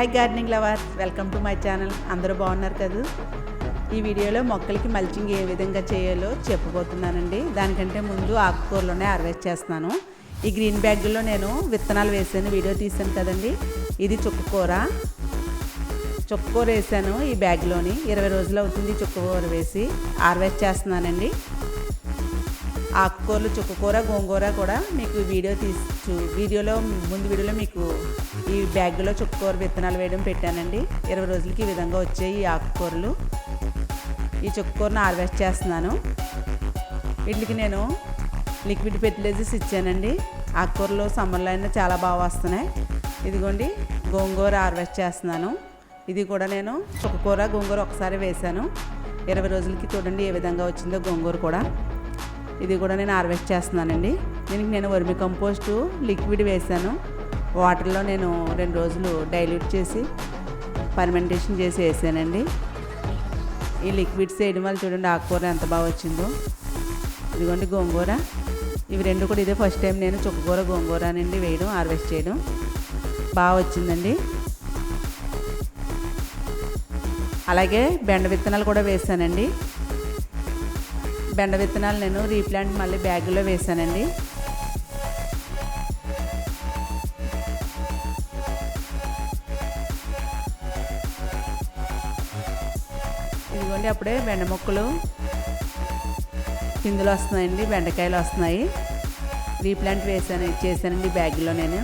Hi gardening lovers, welcome to my channel. అందరూ బాగున్నారు కదా. ఈ వీడియోలో మొక్కలకి మల్చింగ్ ఏ విధంగా చేయాలో చెప్పబోతున్నానండి. దానికంటే ముందు ఆకుకూరలోనే హార్వెస్ట్ చేస్తున్నాను. ఈ గ్రీన్ బ్యాగ్లో నేను విత్తనాలు వేసాను, వీడియో తీసాను కదండి. ఇది చుక్కకూర వేసాను ఈ బ్యాగ్లోని. 20 రోజులు అవుతుంది చుక్కకూర వేసి. హార్వెస్ట్ చేస్తున్నానండి. ఆకుకూరలు, చుక్కకూర, గోంగూర కూడా మీకు వీడియోలో మీకు ఈ బ్యాగ్లో చుక్కకూర విత్తనాలు వేయడం పెట్టానండి. 20 రోజులకి ఈ విధంగా వచ్చాయి ఈ ఆకుకూరలు. ఈ చుక్కకూరను హార్వెస్ట్ చేస్తున్నాను. వీటికి నేను లిక్విడ్ ఫెర్టిలైజర్స్ ఇచ్చానండి. ఆకుకూరలు సమ్మర్లో అయినా చాలా బాగా వస్తున్నాయి. ఇదిగోండి గోంగూర హార్వెస్ట్ చేస్తున్నాను. ఇది కూడా నేను చుక్కకూర, గోంగూర ఒకసారి వేశాను. 20 రోజులకి చూడండి ఏ విధంగా వచ్చిందో గోంగూర కూడా. ఇది కూడా నేను హార్వెస్ట్ చేస్తున్నానండి. దీనికి నేను వర్మి కంపోస్టు లిక్విడ్ వేసాను. వాటర్లో నేను 2 రోజులు డైల్యూట్ చేసి ఫర్మెంటేషన్ చేసి వేసానండి. ఈ లిక్విడ్స్ వేయడం వల్ల చూడండి ఆకుకూర ఎంత బాగా వచ్చిందో. ఇదిగోండి గోంగూర. ఇవి రెండు కూడా ఇదే ఫస్ట్ టైం నేను చుక్కకూర, గోంగూర నుండి వేయడం, హార్వెస్ట్ చేయడం. బాగా వచ్చిందండి. అలాగే బెండ విత్తనాలు కూడా వేసానండి. బెండ విత్తనాలు నేను రీప్లాంట్ మళ్ళీ బ్యాగులో వేసానండి. ఇదిగోండి అప్పుడే బెండ మొక్కలు పిందులు వస్తున్నాయండి, బెండకాయలు వస్తున్నాయి. రీప్లాంట్ చేశానండి బ్యాగులో. నేను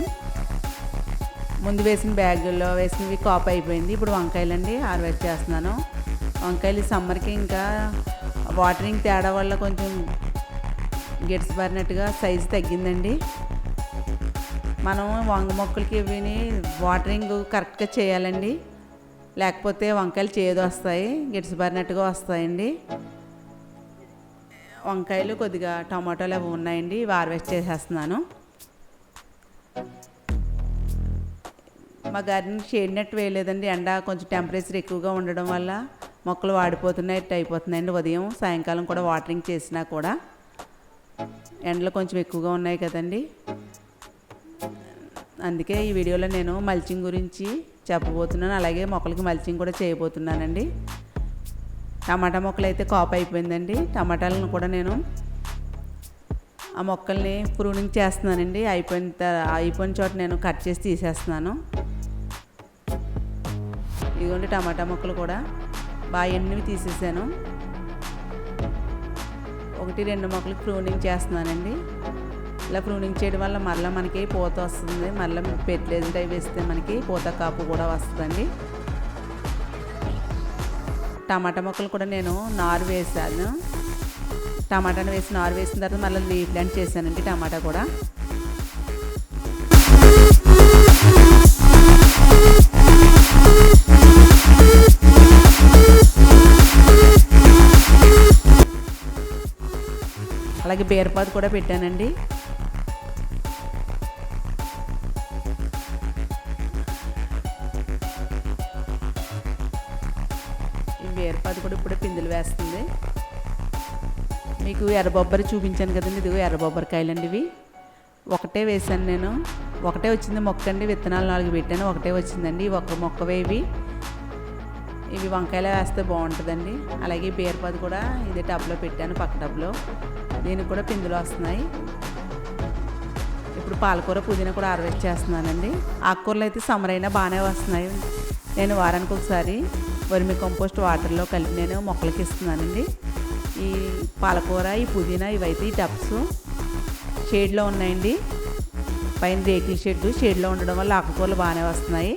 ముందు వేసిన బ్యాగుల్లో వేసినవి కాప్ అయిపోయింది. ఇప్పుడు వంకాయలండి హార్వెస్ట్ చేస్తున్నాను. వంకాయలు సమ్మర్కి ఇంకా వాటరింగ్ తేడా వల్ల కొంచెం గెట్స్బారినట్టుగా సైజు తగ్గిందండి. మనం వంగ మొక్కలకి విని వాటరింగ్ కరెక్ట్గా చేయాలండి. లేకపోతే వంకాయలు చేదు వస్తాయి, గెట్స్బారినట్టుగా వస్తాయండి. వంకాయలు కొద్దిగా టమాటాలు అవి ఉన్నాయండి, ఇవి హార్వెస్ట్ చేసేస్తున్నాను. మా గార్డెన్ షేడ్ నెట్ వేయలేదండి. ఎండ కొంచెం టెంపరేచర్ ఎక్కువగా ఉండడం వల్ల మొక్కలు వాడిపోతున్నాయి, అయిపోతున్నాయండి. ఉదయం సాయంకాలం కూడా వాటరింగ్ చేసినా కూడా ఎండలు కొంచెం ఎక్కువగా ఉన్నాయి కదండి. అందుకే ఈ వీడియోలో నేను మల్చింగ్ గురించి చెప్పబోతున్నాను. అలాగే మొక్కలకి మల్చింగ్ కూడా చేయబోతున్నానండి. టమాటా మొక్కలు అయితే కాపు అయిపోయిందండి. టమాటాలను కూడా నేను ఆ మొక్కల్ని ప్రూనింగ్ చేస్తున్నానండి. అయిపోయిన చోట నేను కట్ చేసి తీసేస్తున్నాను. ఇదిగోండి టమాటా మొక్కలు కూడా బాగా ఎండినవి తీసేసాను. 1-2 మొక్కలకి ప్రూనింగ్ చేస్తున్నానండి. ఇలా ప్రూనింగ్ చేయడం వల్ల మరలా మనకి పూత వస్తుంది. మరలా ఫెర్టిలైజర్ అవి వేస్తే మనకి పూత కాపు కూడా వస్తుందండి. టమాటా మొక్కలు కూడా నేను నారు వేసాను. టమాటాను వేసి నారు వేసిన తర్వాత మళ్ళీ రీప్లాంట్ చేశానండి టమాటా కూడా. అలాగే బీరపాదు కూడా పెట్టానండి. ఈ బీరపాదు కూడా ఇప్పుడే పిందులు వేస్తుంది. మీకు ఎర్రబొబ్బరి చూపించాను కదండి. ఇదిగో ఎర్రబొబ్బరికాయలండి. ఇవి ఒకటే వేసాను నేను. ఒకటే వచ్చింది మొక్క అండి. విత్తనాలు 4 పెట్టాను, ఒకటే వచ్చిందండి. ఒక మొక్కవే ఇవి వంకాయలు వేస్తే బాగుంటుందండి. అలాగే బీరపాదు కూడా ఇదే టబ్లో పెట్టాను, పక్క టబ్లో. దీనికి కూడా పిందులు వస్తున్నాయి. ఇప్పుడు పాలకూర, పుదీనా కూడా హార్వెస్ట్ చేస్తున్నానండి. ఆకుకూరలు అయితే సమ్మర్ అయినా బాగానే వస్తున్నాయి. నేను వారానికి ఒకసారి వర్మి కంపోస్ట్ వాటర్లో కలిపి నేను మొక్కలకి ఇస్తున్నానండి. ఈ పాలకూర, ఈ పుదీనా ఇవైతే ఈ టబ్స్ షేడ్లో ఉన్నాయండి. పైన రేకుల షేడ్లో ఉండడం వల్ల ఆకుకూరలు బాగానే వస్తున్నాయి.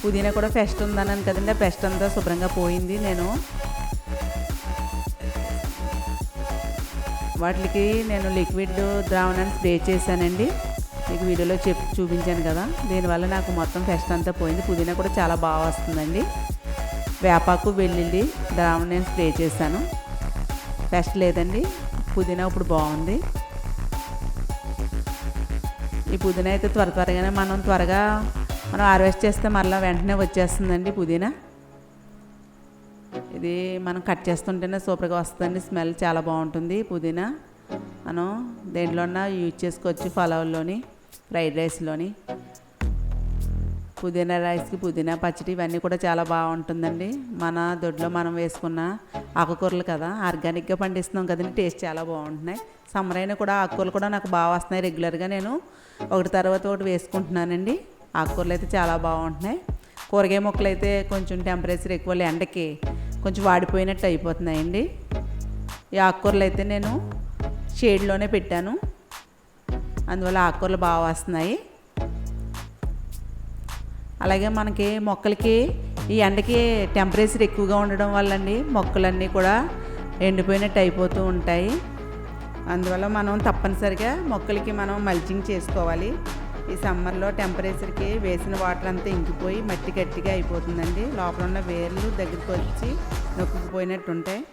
పుదీనా కూడా పెస్ట్ ఉందన్నాను కదండి. ఆ పెస్ట్ అంతా శుభ్రంగా పోయింది. నేను వాటికి లిక్విడ్ ద్రావణాన్ని స్ప్రే చేశానండి. మీకు వీడియోలో చూపించాను కదా. దీనివల్ల నాకు మొత్తం పెస్ట్ అంతా పోయింది. పుదీనా కూడా చాలా బాగా వస్తుందండి. వేపాకు, వెల్లుల్లి ద్రావణం నేను స్ప్రే చేశాను. పెస్ట్ లేదండి. పుదీనా ఇప్పుడు బాగుంది. ఈ పుదీనా అయితే త్వరగానే మనం హార్వెస్ట్ చేస్తే మరలా వెంటనే వచ్చేస్తుందండి పుదీనా. ఇది మనం కట్ చేస్తుంటేనే సూపర్గా వస్తుందండి. స్మెల్ చాలా బాగుంటుంది పుదీనా. మనం దేంట్లోన్నా యూజ్ చేసుకోవచ్చు. పలావుల్లోని, ఫ్రైడ్ రైస్లోని. పుదీనా రైస్కి పుదీనా పచ్చడి ఇవన్నీ కూడా చాలా బాగుంటుందండి. మన దొడ్లో మనం వేసుకున్న ఆకుకూరలు కదా, ఆర్గానిక్గా పండిస్తున్నాం కదండి, టేస్ట్ చాలా బాగుంటున్నాయి. సమ్మర్ అయినా కూడా ఆకుకూరలు కూడా నాకు బాగా వస్తున్నాయి. రెగ్యులర్గా నేను ఒకటి తర్వాత ఒకటి వేసుకుంటున్నానండి. ఆకుకూరలు అయితే చాలా బాగుంటున్నాయి. కూరగాయ మొక్కలు అయితే కొంచెం టెంపరేచర్ ఎక్కువ ఎండకి కొంచెం వాడిపోయినట్టు అయిపోతున్నాయండి. ఈ ఆకుకూరలు అయితే నేను షేడ్లోనే పెట్టాను, అందువల్ల ఆకుకూరలు బాగా వస్తున్నాయి. అలాగే మనకి మొక్కలకి ఈ ఎండకి టెంపరేచర్ ఎక్కువగా ఉండడం వల్ల అండి మొక్కలన్నీ కూడా ఎండిపోయినట్టు అయిపోతూ ఉంటాయి. అందువల్ల మనం తప్పనిసరిగా మొక్కలకి మనం మల్చింగ్ చేసుకోవాలి. ఈ సమ్మర్లో టెంపరేచర్కి వేసిన వాటర్ అంతా ఇంకిపోయి మట్టి గట్టిగా అయిపోతుందండి. లోపల ఉన్న వేర్లు దగ్గరికి వచ్చి నొక్కుపోయినట్టు ఉంటాయి.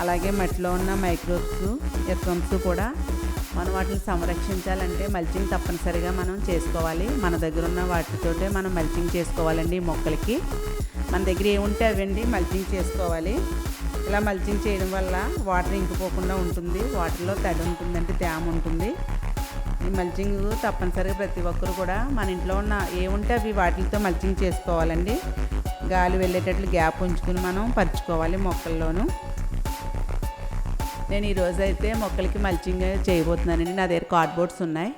అలాగే మట్టిలో ఉన్న మైక్రోబ్స్, ఎర్త్వర్మ్స్ కూడా మనం వాటిని సంరక్షించాలంటే మల్చింగ్ తప్పనిసరిగా మనం చేసుకోవాలి. మన దగ్గర ఉన్న వాటితోటే మనం మల్చింగ్ చేసుకోవాలండి. మొక్కలకి మన దగ్గర ఏముంటే అవండి మల్చింగ్ చేసుకోవాలి. ఇలా మల్చింగ్ చేయడం వల్ల వాటర్ ఇంకిపోకుండా ఉంటుంది. వాటర్లో తడి ఉంటుందంటే తేమ ఉంటుంది. ఈ మల్చింగ్ తప్పనిసరిగా ప్రతి ఒక్కరు కూడా మన ఇంట్లో ఉన్న ఏముంటే అవి వాటితో మల్చింగ్ చేసుకోవాలండి. గాలి వెళ్ళేటట్లు గ్యాప్ ఉంచుకుని మనం పరుచుకోవాలి మొక్కల్లోనూ. నేను ఈరోజు అయితే మొక్కలకి మల్చింగ్ చేయబోతున్నానండి. నా దగ్గర కార్డ్బోర్డ్స్ ఉన్నాయి.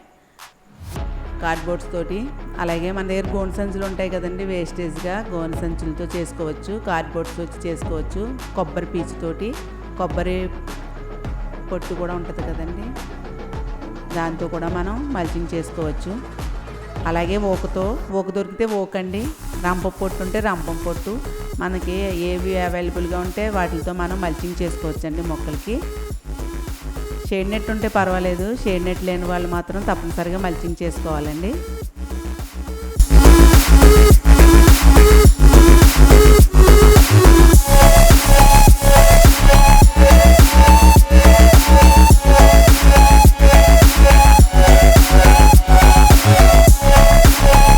కార్డ్బోర్డ్స్ తోటి, అలాగే మన దగ్గర గోను సంచులు ఉంటాయి కదండి, వేస్టేజ్గా గోను సంచులతో చేసుకోవచ్చు. కార్డ్బోర్డ్స్ వచ్చి చేసుకోవచ్చు. కొబ్బరి పీచుతోటి, కొబ్బరి పొట్టు కూడా ఉంటుంది కదండి, దాంతో కూడా మనం మల్చింగ్ చేసుకోవచ్చు. అలాగే ఓకు దొరికితే ఓకండి, రంపం పొట్టు ఉంటే రంపం పొట్టు, మనకి ఏవి అవైలబుల్గా ఉంటే వాటితో మనం మల్చింగ్ చేసుకోవచ్చు అండి మొక్కలకి. షేడ్ నెట్ ఉంటే పర్వాలేదు, షేడ్ నెట్ లేని వాళ్ళు మాత్రం తప్పనిసరిగా మల్చింగ్ చేసుకోవాలండి.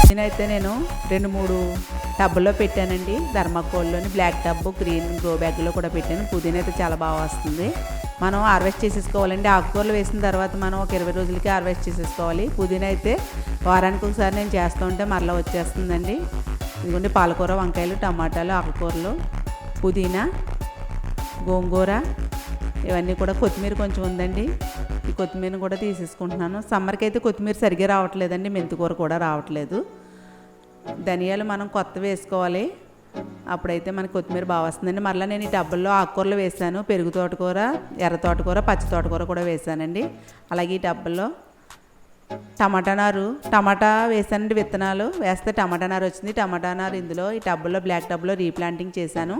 నేనైతే నేను 2-3 టబ్బుల్లో పెట్టానండి. ధర్మాకోల్లోని బ్లాక్ టబ్బు, గ్రీన్ గ్రో బ్యాగ్లో కూడా పెట్టాను. పుదీనా అయితే చాలా బాగా వస్తుంది. మనం హార్వెస్ట్ చేసేసుకోవాలండి. ఆకుకూరలు వేసిన తర్వాత మనం ఒక 20 రోజులకి హార్వెస్ట్ చేసేసుకోవాలి. పుదీనా అయితే వారానికి ఒకసారి నేను చేస్తూ ఉంటే మరలా వచ్చేస్తుందండి. ఇదిగోండి పాలకూర, వంకాయలు, టమాటాలు, ఆకుకూరలు, పుదీనా, గోంగూర, ఇవన్నీ కూడా. కొత్తిమీర కొంచెం ఉందండి, ఈ కొత్తిమీరని కూడా తీసేసుకుంటున్నాను. సమ్మర్కి అయితే కొత్తిమీర సరిగ్గా రావట్లేదండి, మెంతికూర కూడా రావట్లేదు. ధనియాలు మనం కొత్త వేసుకోవాలి, అప్పుడైతే మనకి కొత్తిమీర బాగా వస్తుందండి. మరలా నేను ఈ టబ్బుల్లో ఆకుకూరలు వేసాను. పెరుగు తోటకూర, ఎర్ర తోటకూర, పచ్చి తోటకూర కూడా వేసానండి. అలాగే ఈ టబ్బుల్లో టమాటా వేసానండి. విత్తనాలు వేస్తే టమాటా నారు వచ్చింది. టమాటా నారు ఇందులో ఈ టబ్బుల్లో, బ్లాక్ టబ్బులో రీప్లాంటింగ్ చేశాను.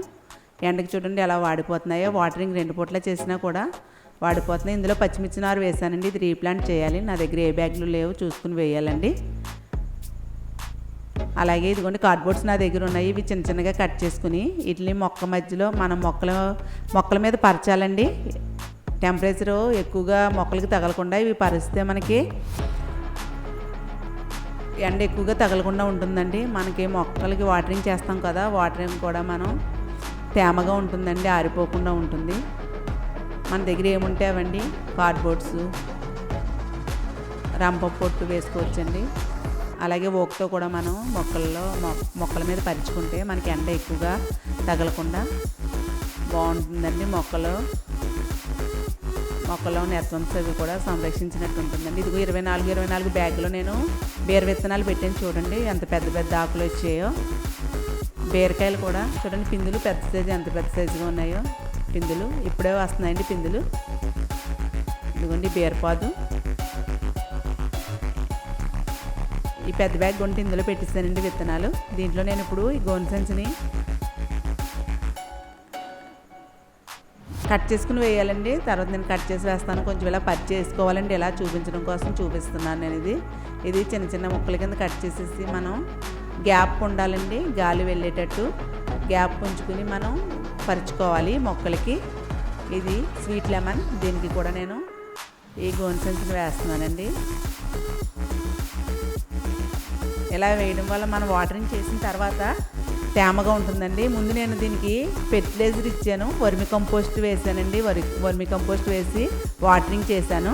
ఎండకి చూడండి ఎలా వాడిపోతున్నాయో. వాటరింగ్ 2 పూట్ల చేసినా కూడా వాడిపోతున్నాయి. ఇందులో పచ్చిమిర్చి నారు వేసానండి. ఇది రీప్లాంట్ చేయాలి. నా దగ్గర ఏ బ్యాగ్లు లేవు, చూసుకుని వేయాలండి. అలాగే ఇదిగోండి కార్డ్బోర్డ్స్ నా దగ్గర ఉన్నాయి. ఇవి చిన్న చిన్నగా కట్ చేసుకుని వీటిని మొక్క మధ్యలో మనం మొక్కల మీద పరచాలండి. టెంపరేచరు ఎక్కువగా మొక్కలకి తగలకుండా ఇవి పరిస్తే మనకి ఎండ ఎక్కువగా తగలకుండా ఉంటుందండి. మనకి మొక్కలకి వాటరింగ్ చేస్తాం కదా, వాటరింగ్ కూడా మనం తేమగా ఉంటుందండి, ఆరిపోకుండా ఉంటుంది. మన దగ్గర ఏముంటే అవండి కార్డ్బోర్డ్స్, రంప పొట్టు వేసుకోవచ్చండి. అలాగే ఓక్తో కూడా మనం మొక్కల మీద పరుచుకుంటే మనకి ఎండ ఎక్కువగా తగలకుండా బాగుంటుందండి. మొక్కలో ఎర్త్వర్మ్స్ అవి కూడా సంరక్షించినట్టు ఉంటుందండి. ఇదిగో 24 బ్యాగులో నేను బీర విత్తనాలు పెట్టాను. చూడండి ఎంత పెద్ద పెద్ద ఆకులు వచ్చాయో. బీరకాయలు కూడా చూడండి, పిందులు పెద్ద సైజు, ఎంత పెద్ద సైజుగా ఉన్నాయో పిందులు. ఇప్పుడే వస్తున్నాయండి పిందులు. ఇదిగోండి బీరపాదు. ఈ పెద్ద బ్యాగ్ కొంటే ఇందులో పెట్టిస్తానండి విత్తనాలు. దీంట్లో నేను ఇప్పుడు ఈ గోను సంచిని కట్ చేసుకుని వేయాలండి. తర్వాత నేను కట్ చేసి వేస్తాను. కొంచెం ఇలా పచ్చి చేసుకోవాలండి. ఇలా చూపించడం కోసం చూపిస్తున్నాను నేను. ఇది చిన్న చిన్న ముక్కల కింద కట్ చేసేసి మనం గ్యాప్ ఉండాలండి, గాలి వెళ్ళేటట్టు గ్యాప్ ఉంచుకుని మనం పరుచుకోవాలి మొక్కలకి. ఇది స్వీట్ లెమన్, దీనికి కూడా నేను ఈ గోను సంచిని వేస్తున్నానండి. ఇలా వేయడం వల్ల మనం వాటరింగ్ చేసిన తర్వాత తేమగా ఉంటుందండి. ముందు నేను దీనికి ఫెర్టిలైజర్ ఇచ్చాను, వర్మి కంపోస్ట్ వేసానండి. వర్మి కంపోస్ట్ వేసి వాటరింగ్ చేశాను.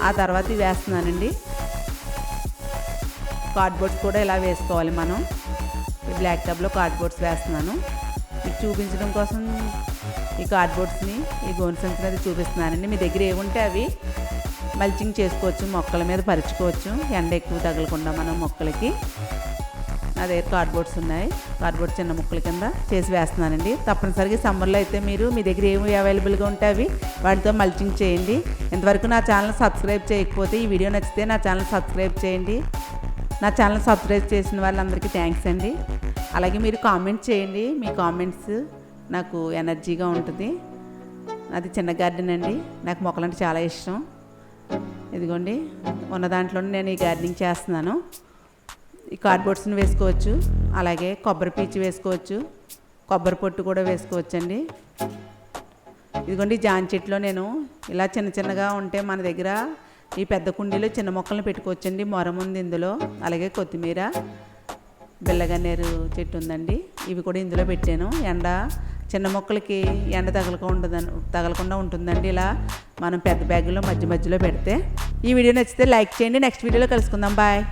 ఆ తర్వాత ఇవి వేస్తున్నానండి. కార్డ్బోర్డ్స్ కూడా ఇలా వేసుకోవాలి మనం. ఈ బ్లాక్ టబ్లో కార్డ్బోర్డ్స్ వేస్తున్నాను. మీకు చూపించడం కోసం ఈ కార్డ్బోర్డ్స్ని, ఈ గోను సంచిని అది చూపిస్తున్నానండి. మీ దగ్గర ఏముంటే అవి మల్చింగ్ చేసుకోవచ్చు, మొక్కల మీద పరుచుకోవచ్చు, ఎండ ఎక్కువ తగలకుండా మనం మొక్కలకి. నా దగ్గర కార్డ్బోర్డ్స్ ఉన్నాయి, కార్డ్బోర్డ్ చిన్న ముక్కల కింద చేసి వేస్తున్నానండి. తప్పనిసరిగా సమ్మర్లో అయితే మీరు మీ దగ్గర ఏమి అవైలబుల్గా ఉంటే అవి వాటితో మల్చింగ్ చేయండి. ఇంతవరకు నా ఛానల్ సబ్స్క్రైబ్ చేయకపోతే ఈ వీడియో నచ్చితే నా ఛానల్ సబ్స్క్రైబ్ చేయండి. నా ఛానల్ సబ్స్క్రైబ్ చేసిన వాళ్ళందరికీ థ్యాంక్స్ అండి. అలాగే మీరు కామెంట్ చేయండి, మీ కామెంట్స్ నాకు ఎనర్జీగా ఉంటుంది. అది చిన్న గార్డెన్ అండి, నాకు మొక్కలంటే చాలా ఇష్టం. ఇదిగోండి ఉన్న దాంట్లో నేను ఈ గార్డెనింగ్ చేస్తున్నాను. ఈ కార్డ్బోర్డ్స్ని వేసుకోవచ్చు, అలాగే కొబ్బరి పీచు వేసుకోవచ్చు, కొబ్బరి పొట్టు కూడా వేసుకోవచ్చు అండి. ఇదిగోండి జాన్ చెట్లో నేను ఇలా చిన్న చిన్నగా ఉంటే మన దగ్గర ఈ పెద్ద కుండీలో చిన్న మొక్కలను పెట్టుకోవచ్చండి. మొరం ఉంది ఇందులో, అలాగే కొత్తిమీర, బిల్లగన్నేరు చెట్టు ఉందండి, ఇవి కూడా ఇందులో పెట్టాను. ఎండ చిన్న మొక్కలకి ఎండ తగలకుండా ఉంటుందండి ఇలా మనం పెద్ద బ్యాగులో మధ్యలో పెడితే. ఈ వీడియో నచ్చితే లైక్ చేయండి. నెక్స్ట్ వీడియోలో కలుసుకుందాం. బాయ్.